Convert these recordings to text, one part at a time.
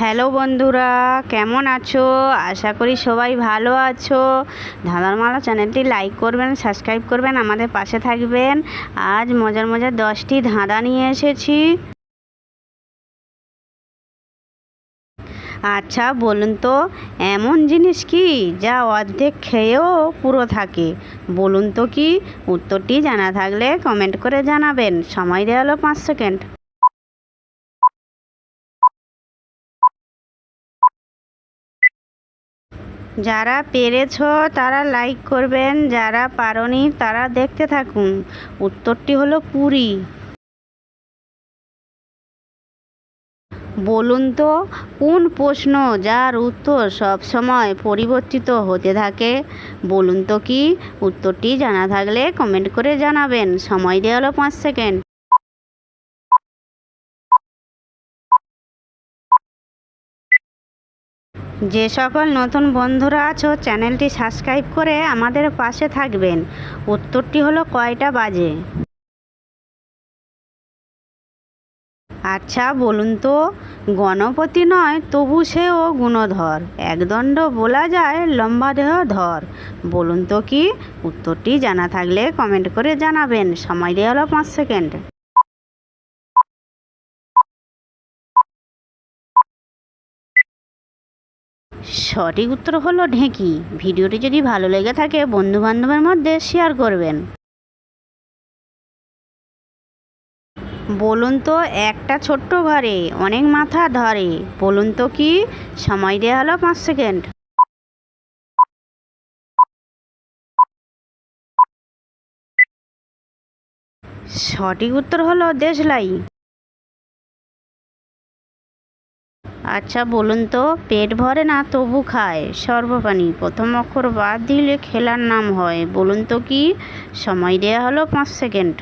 Hello বন্ধুরা, কেমন আছো? আশা করি সবাই ভালো আছো। ধাঁধার মালা চ্যানেলটি লাইক করবেন, সাবস্ক্রাইব করবেন, আমাদের পাশে থাকবেন। আজ মজার মজার 10টি ধাঁধা নিয়ে এসেছি। আচ্ছা বলুন তো, এমন জিনিস কি যা অর্ধেক খেয়েও পুরো থাকে? বলুন তো কি? উত্তরটি জানা থাকলে কমেন্ট করে জানাবেন। সময় দেওয়া হলো 5 সেকেন্ড। যারা পেরেছো তারা লাইক করবেন, যারা পারোনি তারা দেখতে থাকুন। উত্তরটি হলো পুরী। বলুন তো, কোন প্রশ্ন যার উত্তর সবসময় পরিবর্তিত হতে থাকে? বলুন তো কি? উত্তরটি জানা থাকলে কমেন্ট করে জানাবেন। সময় দেওয়া হলো 5 সেকেন্ড। যে সকল নতুন বন্ধুরা আছো চ্যানেলটি সাবস্ক্রাইব করে আমাদের পাশে থাকবেন। উত্তরটি হলো কয়টা বাজে? আচ্ছা বলুন তো, গণপতি নয় তবু সেও গুণধর, একদণ্ড বলা যায় লম্বা দেহ ধর। বলুন তো কি? উত্তরটি জানা থাকলে কমেন্ট করে জানাবেন। সময় দেওয়া হলো 5 সেকেন্ড। সঠিক উত্তর হলো ঢেঁকি। ভিডিওটি যদি ভালো লেগে থাকে বন্ধু বান্ধবের মধ্যে শেয়ার করবেন। বলুন তো, একটা ছোট্ট ঘরে অনেক মাথা ধরে। বলুন তো কি? সময় দেওয়া হলো 5 সেকেন্ড। সঠিক উত্তর হলো দেশলাই। আচ্ছা বলুন তো, পেট ভরে না তবু খায়, সর্বপ্রাণী, প্রথম অক্ষর বাদ দিলে খেলার নাম হয়। বলুন তো কি? সময় দেওয়া হলো 5 সেকেন্ড।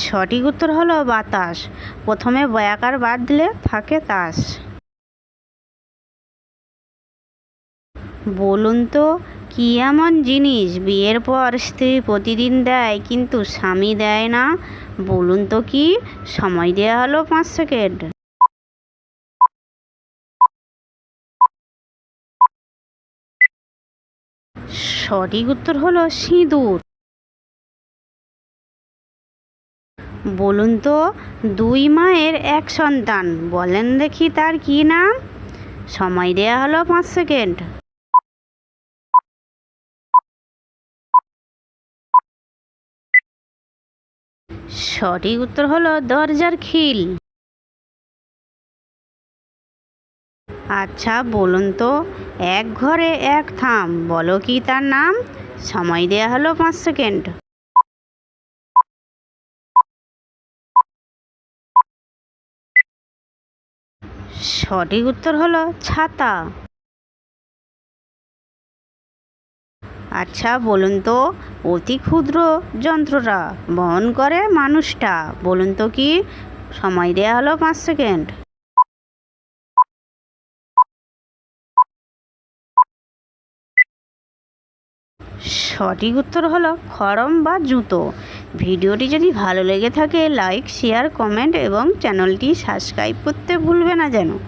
সঠিক উত্তর হলো বাতাস, প্রথমে বয়াকার বাদ দিলে থাকে তাস। বলুন তো, কি এমন জিনিস বিয়ের পর স্ত্রী প্রতিদিন দেয় কিন্তু স্বামী দেয় না? বলুন তো কি? সময় দেওয়া হলো 5 সেকেন্ড। সঠিক উত্তর হলো সিঁদুর। বলুন তো, দুই মায়ের এক সন্তান, বলেন দেখি তার কি নাম? সময় দেওয়া হলো 5 সেকেন্ড। সঠিক উত্তর হলো দরজার খিল। আচ্ছা বলুন তো, এক ঘরে এক থাম, বলো কি তার নাম? সময় দেওয়া হলো 5 সেকেন্ড। সঠিক উত্তর হলো ছাতা। আচ্ছা বলুন তো, অতি ক্ষুদ্র যন্ত্রটা বহন করে মানুষটা? বলুন তো কি? সময় দেওয়া হলো 5 সেকেন্ড। সঠিক উত্তর হলো খড়ম বা জুতো। ভিডিওটি যদি ভালো লেগে থাকে লাইক, শেয়ার, কমেন্ট এবং চ্যানেলটি সাবস্ক্রাইব করতে ভুলবে না যেন।